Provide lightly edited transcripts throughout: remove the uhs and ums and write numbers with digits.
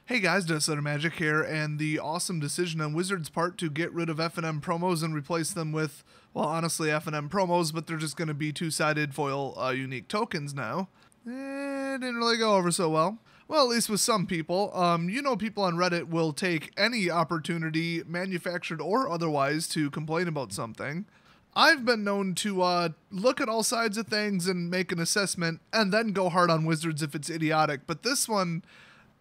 Hey guys, Deathletter Magic here, and the awesome decision on Wizards' part to get rid of FNM promos and replace them with, well, honestly, FNM promos, but they're just going to be two-sided foil unique tokens now. Didn't really go over so well. Well, at least with some people. People on Reddit will take any opportunity, manufactured or otherwise, to complain about something. I've been known to look at all sides of things and make an assessment, and then go hard on Wizards if it's idiotic, but this one,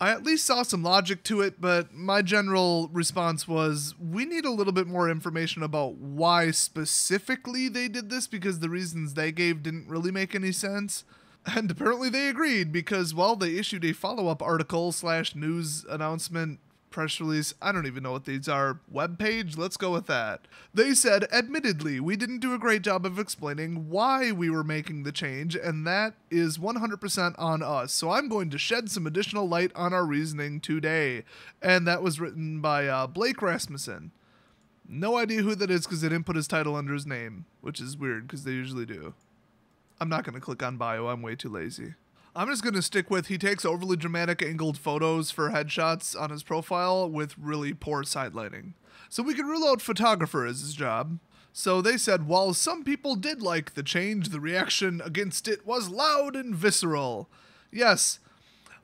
I at least saw some logic to it, but my general response was, we need a little bit more information about why specifically they did this, because the reasons they gave didn't really make any sense. And apparently they agreed, because, well, they issued a follow-up article / news announcement, press release, I don't even know what these are, webpage, let's go with that. They said, admittedly, we didn't do a great job of explaining why we were making the change, and that is 100% on us. So I'm going to shed some additional light on our reasoning today. And that was written by Blake Rasmussen. No idea who that is because they didn't put his title under his name, which is weird because they usually do. I'm not going to click on bio, I'm way too lazy. I'm just going to stick with, he takes overly dramatic angled photos for headshots on his profile with really poor side lighting. So we could rule out photographer as his job. So they said, while some people did like the change, the reaction against it was loud and visceral. Yes,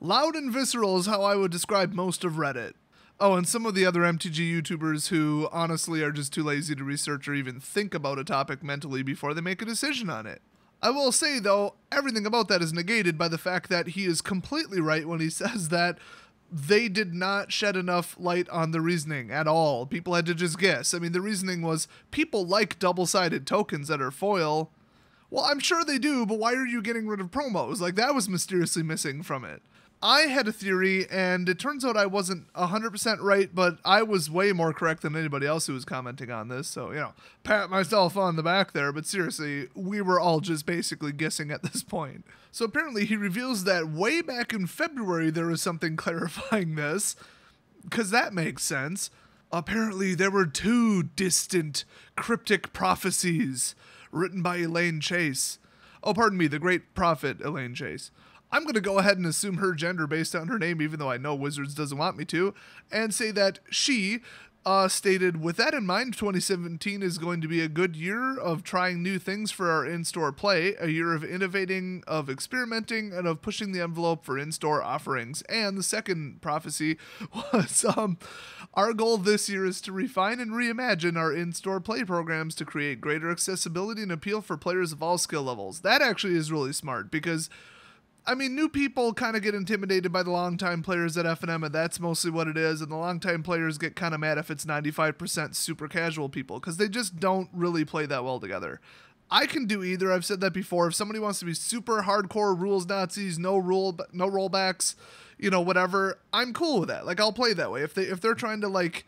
loud and visceral is how I would describe most of Reddit. Oh, and some of the other MTG YouTubers who honestly are just too lazy to research or even think about a topic mentally before they make a decision on it. I will say, though, everything about that is negated by the fact that he is completely right when he says that they did not shed enough light on the reasoning at all. People had to just guess. I mean, the reasoning was, people like double-sided tokens that are foil. Well, I'm sure they do, but why are you getting rid of promos? Like, that was mysteriously missing from it. I had a theory, and it turns out I wasn't 100% right, but I was way more correct than anybody else who was commenting on this, so, pat myself on the back there, but seriously, we were all just basically guessing at this point. So apparently he reveals that way back in February there was something clarifying this, because that makes sense. Apparently there were 2 distant, cryptic prophecies written by Elaine Chase. Oh, pardon me, the great prophet Elaine Chase. I'm going to go ahead and assume her gender based on her name, even though I know Wizards doesn't want me to, and say that she stated, with that in mind, 2017 is going to be a good year of trying new things for our in-store play, a year of innovating, of experimenting, and of pushing the envelope for in-store offerings. And the second prophecy was, our goal this year is to refine and reimagine our in-store play programs to create greater accessibility and appeal for players of all skill levels. That actually is really smart, because I mean, new people kind of get intimidated by the longtime players at FNM, and that's mostly what it is, and the longtime players get kind of mad if it's 95% super casual people, because they just don't really play that well together. I can do either, I've said that before. If somebody wants to be super hardcore rules Nazis, no rollbacks, whatever, I'm cool with that. Like, I'll play that way. If they're trying to, like,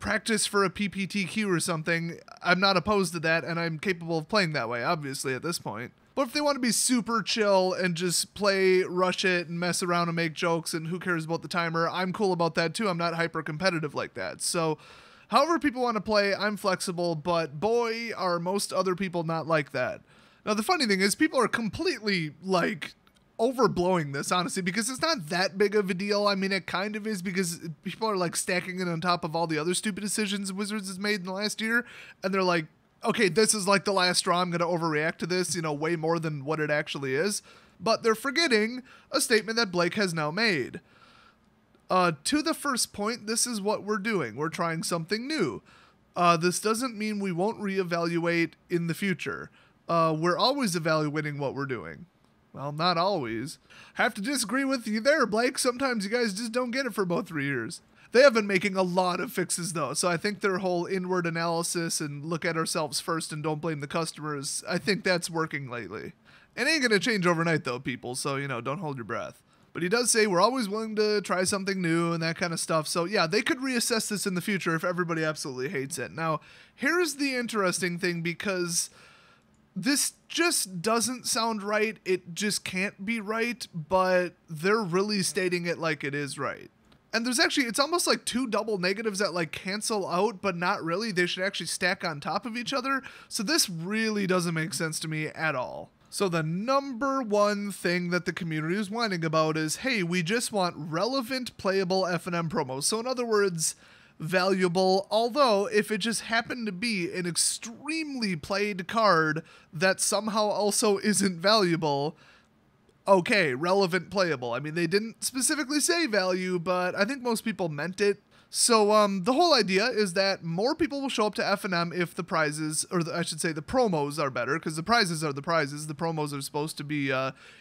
practice for a PPTQ or something, I'm not opposed to that, and I'm capable of playing that way, obviously, at this point. But if they want to be super chill and just play, rush it, and mess around and make jokes, and who cares about the timer, I'm cool about that too. I'm not hyper competitive like that. So, however people want to play, I'm flexible, but boy, are most other people not like that. Now, the funny thing is, people are completely, like, overblowing this, honestly, because it's not that big of a deal. I mean, it kind of is, because people are, like, stacking it on top of all the other stupid decisions Wizards has made in the last year, and they're like, okay, this is like the last straw, I'm going to overreact to this, way more than what it actually is. But they're forgetting a statement that Blake has now made. To the first point, this is what we're doing. We're trying something new. This doesn't mean we won't reevaluate in the future. We're always evaluating what we're doing. Well, not always. Have to disagree with you there, Blake. Sometimes you guys just don't get it for about 3 years. They have been making a lot of fixes, though, so I think their whole inward analysis and look at ourselves first and don't blame the customers, I think that's working lately. It ain't gonna change overnight, though, people, so, don't hold your breath. But he does say we're always willing to try something new and that kind of stuff, so yeah, they could reassess this in the future if everybody absolutely hates it. Now, here's the interesting thing, because this just doesn't sound right, it just can't be right, but they're really stating it like it is right. And there's actually, it's almost like 2 double negatives that like cancel out, but not really. They should actually stack on top of each other. So this really doesn't make sense to me at all. So the number one thing that the community is whining about is, hey, we just want relevant playable FNM promos. So in other words, valuable, although if it just happened to be an extremely played card that somehow also isn't valuable, okay, relevant playable. I mean, they didn't specifically say value, but I think most people meant it. So the whole idea is that more people will show up to FNM if the prizes, or I should say the promos are better, because the prizes are the prizes. The promos are supposed to be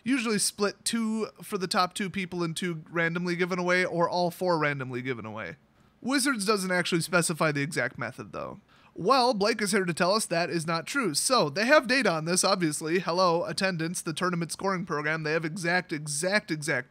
usually split 2 for the top 2 people and 2 randomly given away, or all 4 randomly given away. Wizards doesn't actually specify the exact method, though. Well, Blake is here to tell us that is not true. So, they have data on this, obviously. Hello, attendance, the tournament scoring program. They have exact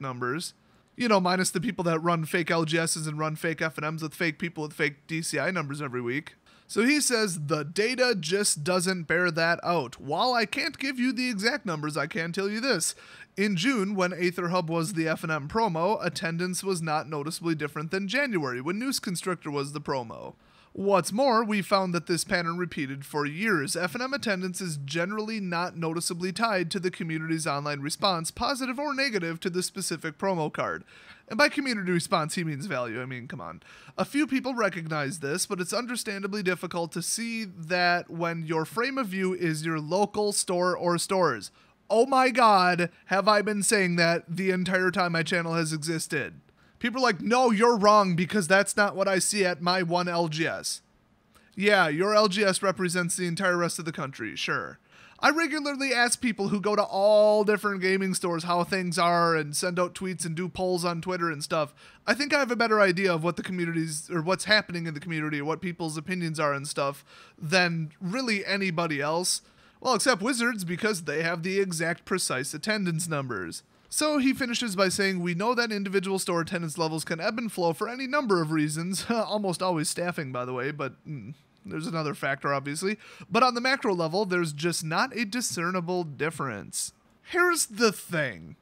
numbers. You know, minus the people that run fake LGSs and run fake FNMs with fake people with fake DCI numbers every week. So he says the data just doesn't bear that out. While I can't give you the exact numbers, I can tell you this. In June, when Aether Hub was the FNM promo, attendance was not noticeably different than January, when Noose Constrictor was the promo. What's more, we found that this pattern repeated for years. FNM attendance is generally not noticeably tied to the community's online response, positive or negative, to the specific promo card. And by community response, he means value. I mean, come on. A few people recognize this, but it's understandably difficult to see that when your frame of view is your local store or stores. Oh my god, have I been saying that the entire time my channel has existed? People are like, no, you're wrong because that's not what I see at my one LGS. Yeah, your LGS represents the entire rest of the country, sure. I regularly ask people who go to all different gaming stores how things are and send out tweets and do polls on Twitter and stuff. I think I have a better idea of what the community's, or what's happening in the community, or what people's opinions are and stuff than really anybody else. Well, except Wizards, because they have the exact precise attendance numbers. So he finishes by saying, we know that individual store attendance levels can ebb and flow for any number of reasons, almost always staffing, by the way, but there's another factor, obviously. But on the macro level, there's just not a discernible difference. Here's the thing.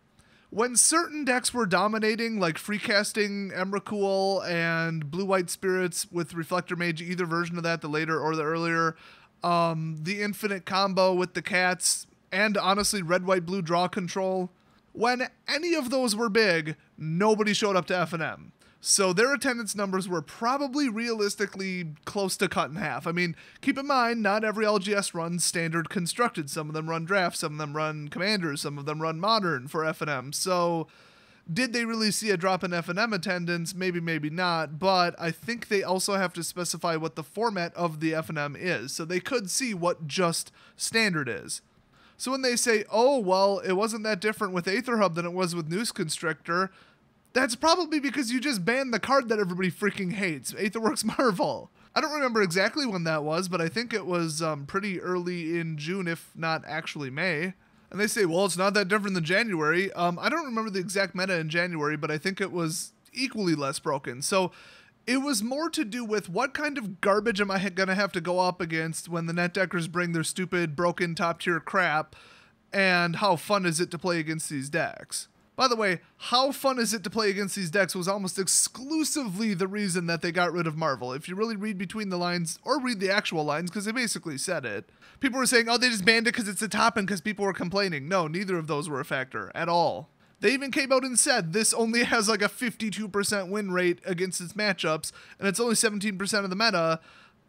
When certain decks were dominating, like Freecasting, Emrakul, and Blue-White Spirits with Reflector Mage, either version of that, the later or the earlier, the Infinite combo with the cats, and honestly, Red-White-Blue draw control, when any of those were big, nobody showed up to FNM. So their attendance numbers were probably realistically close to cut in half. I mean, keep in mind, not every LGS runs standard constructed. Some of them run draft, some of them run commanders, some of them run modern for FNM. So did they really see a drop in FNM attendance? Maybe, maybe not. But I think they also have to specify what the format of the FNM is. So they could see what just standard is. So when they say, oh, well, it wasn't that different with Aether Hub than it was with Noose Constrictor, that's probably because you just banned the card that everybody freaking hates, Aetherworks Marvel. I don't remember exactly when that was, but I think it was pretty early in June, if not actually May. And they say, well, it's not that different than January. I don't remember the exact meta in January, but I think it was equally less broken. So it was more to do with what kind of garbage am I going to have to go up against when the netdeckers bring their stupid, broken, top-tier crap, and how fun is it to play against these decks. By the way, how fun is it to play against these decks was almost exclusively the reason that they got rid of Marvel. If you really read between the lines, or read the actual lines, because they basically said it, people were saying, oh, they just banned it because it's a top and because people were complaining. No, neither of those were a factor at all. They even came out and said this only has like a 52% win rate against its matchups, and it's only 17% of the meta.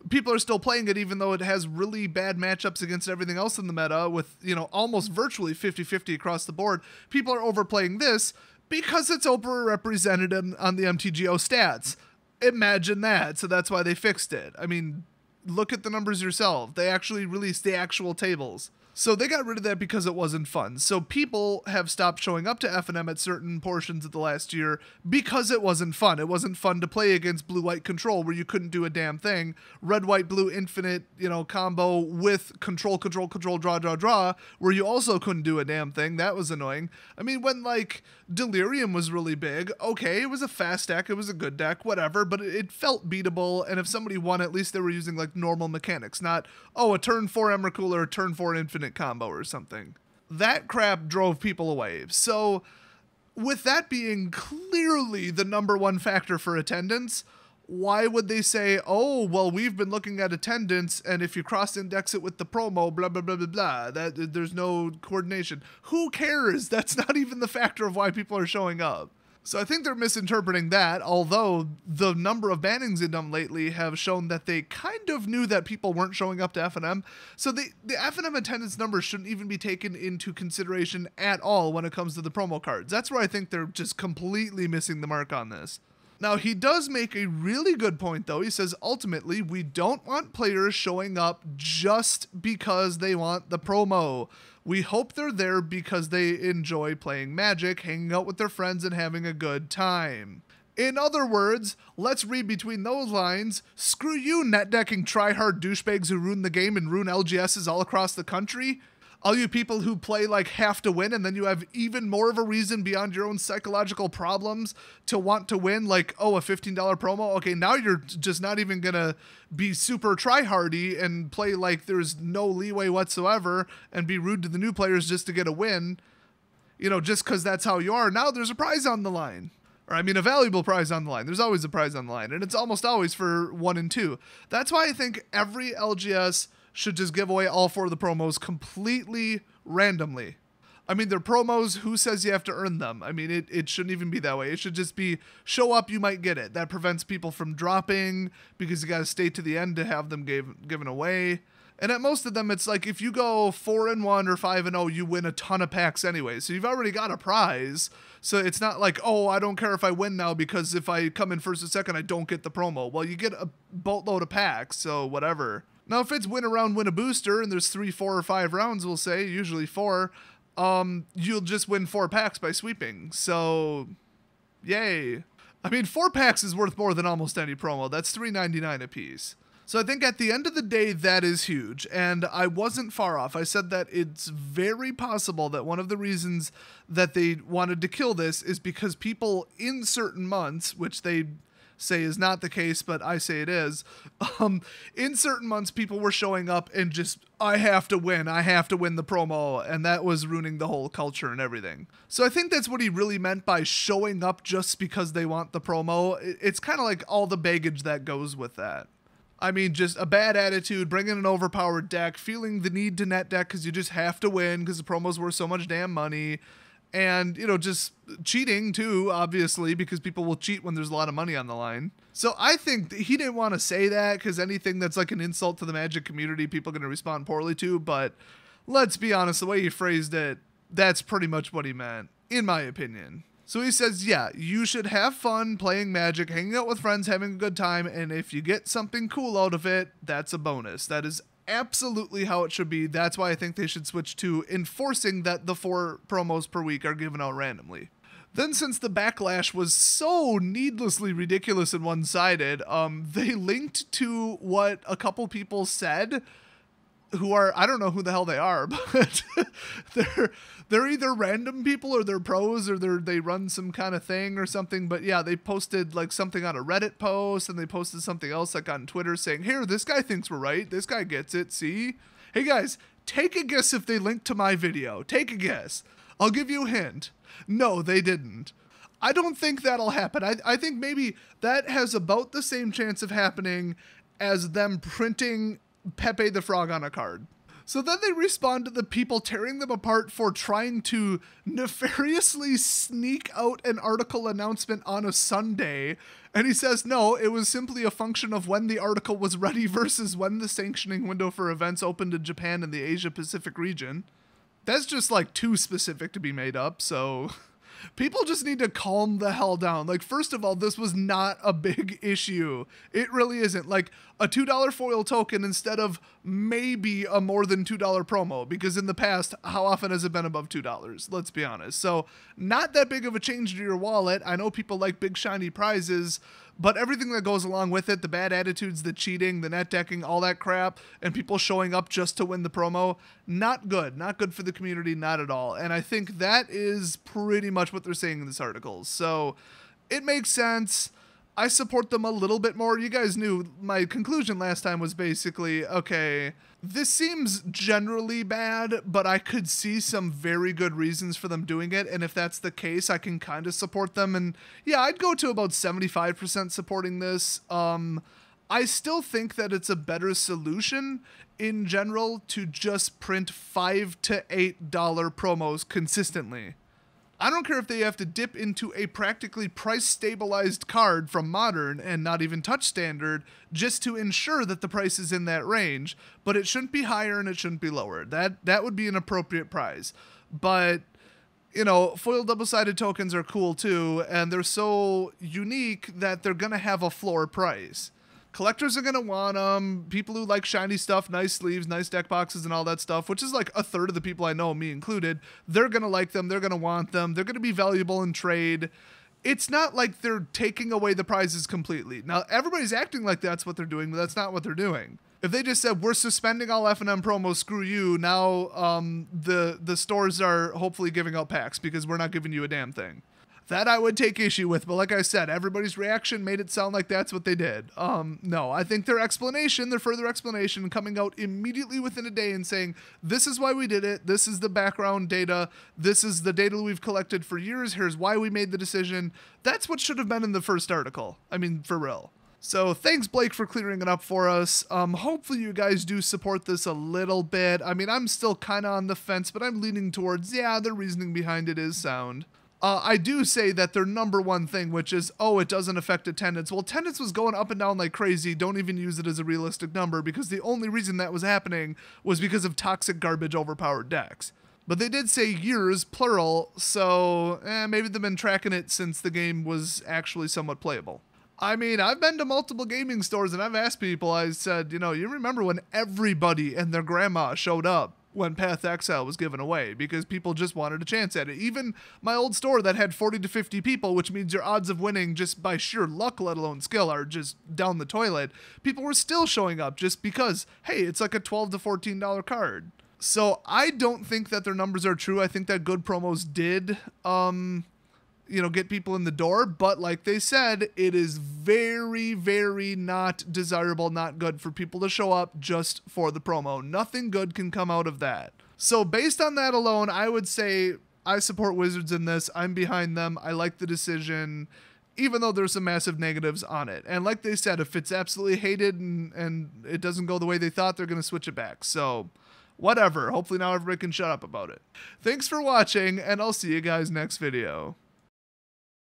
People are still playing it even though it has really bad matchups against everything else in the meta with, you know, almost virtually 50-50 across the board. People are overplaying this because it's overrepresented on the MTGO stats. Imagine that. So that's why they fixed it. I mean, look at the numbers yourself. They actually released the actual tables. So they got rid of that because it wasn't fun. So people have stopped showing up to FNM at certain portions of the last year because it wasn't fun. It wasn't fun to play against blue-white control where you couldn't do a damn thing. Red-white-blue infinite, you know, combo with control, draw, where you also couldn't do a damn thing. That was annoying. I mean, when, like, Delirium was really big, okay, it was a fast deck, it was a good deck, whatever, but it felt beatable, and if somebody won, at least they were using, like, normal mechanics, not, oh, a turn 4 Emrakul or a turn 4 infinite combo or something. That crap drove people away. So with that being clearly the number one factor for attendance, why would they say, oh, well, we've been looking at attendance, and if you cross-index it with the promo, blah, blah, blah, blah, blah, that there's no coordination. Who cares? That's not even the factor of why people are showing up. So I think they're misinterpreting that, although the number of bannings in them lately have shown that they kind of knew that people weren't showing up to FNM. So the FNM attendance numbers shouldn't even be taken into consideration at all when it comes to the promo cards. That's where I think they're just completely missing the mark on this. Now, he does make a really good point, though. He says, ultimately, we don't want players showing up just because they want the promo. We hope they're there because they enjoy playing Magic, hanging out with their friends, and having a good time. In other words, let's read between those lines. Screw you, net decking tryhard douchebags who ruin the game and ruin LGSs all across the country. All you people who play like have to win, and then you have even more of a reason beyond your own psychological problems to want to win, like, oh, a $15 promo? Okay, now you're just not even going to be super tryhardy and play like there's no leeway whatsoever and be rude to the new players just to get a win, you know, just because that's how you are. Now there's a prize on the line. Or, I mean, a valuable prize on the line. There's always a prize on the line, and it's almost always for 1 and 2. That's why I think every LGS should just give away all 4 of the promos completely randomly. I mean, they're promos. Who says you have to earn them? I mean, it shouldn't even be that way. It should just be show up, you might get it. That prevents people from dropping because you got to stay to the end to have them given away. And at most of them, it's like if you go 4-1 or 5-0, you win a ton of packs anyway. So you've already got a prize. So it's not like, oh, I don't care if I win now because if I come in first or second, I don't get the promo. Well, you get a boatload of packs, so whatever. Now, if it's win a round, win a booster, and there's 3, 4, or 5 rounds, we'll say, usually 4, you'll just win 4 packs by sweeping. So, yay. I mean, 4 packs is worth more than almost any promo. That's $3.99 a piece. So I think at the end of the day, that is huge. And I wasn't far off. I said that it's very possible that one of the reasons that they wanted to kill this is because people in certain months, which they say is not the case, but I say it is. In certain months, people were showing up and just, I have to win the promo, and that was ruining the whole culture and everything. So I think that's what he really meant by showing up just because they want the promo. It's kind of like all the baggage that goes with that. I mean, just a bad attitude, bringing an overpowered deck, feeling the need to net deck because you just have to win because the promos worth so much damn money. And, you know, just cheating, too, obviously, because people will cheat when there's a lot of money on the line. So I think he didn't want to say that because anything that's like an insult to the Magic community, people are going to respond poorly to. But let's be honest, the way he phrased it, that's pretty much what he meant, in my opinion. So he says, yeah, you should have fun playing Magic, hanging out with friends, having a good time. And if you get something cool out of it, that's a bonus. That is absolutely how it should be. That's why I think they should switch to enforcing that the 4 promos per week are given out randomly. Then, since the backlash was so needlessly ridiculous and one-sided, they linked to what a couple people said who are, I don't know who the hell they are, but they're either random people or they're pros or they run some kind of thing or something. But yeah, they posted like something on a Reddit post and they posted something else like on Twitter saying, here, this guy thinks we're right. This guy gets it. See? Hey guys, take a guess if they linked to my video. Take a guess. I'll give you a hint. No, they didn't. I don't think that'll happen. I think maybe that has about the same chance of happening as them printing Pepe the Frog on a card. So then they respond to the people tearing them apart for trying to nefariously sneak out an article announcement on a Sunday. And he says, no, it was simply a function of when the article was ready versus when the sanctioning window for events opened in Japan and the Asia Pacific region. That's just like too specific to be made up, so people just need to calm the hell down. Like, first of all, this was not a big issue. It really isn't. Like, a $2 foil token instead of maybe a more than $2 promo, because in the past, how often has it been above $2? Let's be honest. So, not that big of a change to your wallet. I know people like big shiny prizes, but everything that goes along with it, the bad attitudes, the cheating, the net decking, all that crap, and people showing up just to win the promo, not good. Not good for the community, not at all. And I think that is pretty much what they're saying in this article. So it makes sense. I support them a little bit more. You guys knew my conclusion last time was basically, okay, this seems generally bad, but I could see some very good reasons for them doing it. And if that's the case, I can kind of support them. And yeah, I'd go to about 75% supporting this. I still think that it's a better solution in general to just print $5 to $8 promos consistently. I don't care if they have to dip into a practically price-stabilized card from Modern and not even touch Standard just to ensure that the price is in that range, but it shouldn't be higher and it shouldn't be lower. That would be an appropriate price. But, you know, foil double-sided tokens are cool too, and they're so unique that they're going to have a floor price. Collectors are going to want them. People who like shiny stuff, nice sleeves, nice deck boxes, and all that stuff, which is like a third of the people I know, me included, they're going to like them. They're going to want them. They're going to be valuable in trade. It's not like they're taking away the prizes completely. Now, everybody's acting like that's what they're doing, but that's not what they're doing. If they just said, we're suspending all FNM promos, screw you, now the stores are hopefully giving out packs because we're not giving you a damn thing. That I would take issue with, but like I said, everybody's reaction made it sound like that's what they did. No, I think their further explanation coming out immediately within a day and saying, this is why we did it, this is the background data, this is the data we've collected for years, here's why we made the decision, that's what should have been in the first article. I mean, for real. So thanks, Blake, for clearing it up for us. Hopefully you guys do support this a little bit. I mean, I'm still kind of on the fence, but I'm leaning towards, yeah, the reasoning behind it is sound. I do say that their number one thing, which is, oh, it doesn't affect attendance. Well, attendance was going up and down like crazy. Don't even use it as a realistic number because the only reason that was happening was because of toxic garbage overpowered decks. But they did say years, plural, so maybe they've been tracking it since the game was actually somewhat playable. I mean, I've been to multiple gaming stores and I've asked people, I said, you know, you remember when everybody and their grandma showed up when Path Exile was given away because people just wanted a chance at it. Even my old store that had 40 to 50 people, which means your odds of winning just by sheer luck, let alone skill, are just down the toilet. People were still showing up just because, hey, it's like a $12 to $14 card. So I don't think that their numbers are true. I think that good promos did, get people in the door. But like they said, it is very, very not desirable, not good for people to show up just for the promo. Nothing good can come out of that. So based on that alone, I would say I support Wizards in this. I'm behind them. I like the decision, even though there's some massive negatives on it. And like they said, if it's absolutely hated and it doesn't go the way they thought, they're going to switch it back. So whatever. Hopefully now everybody can shut up about it. Thanks for watching, and I'll see you guys next video.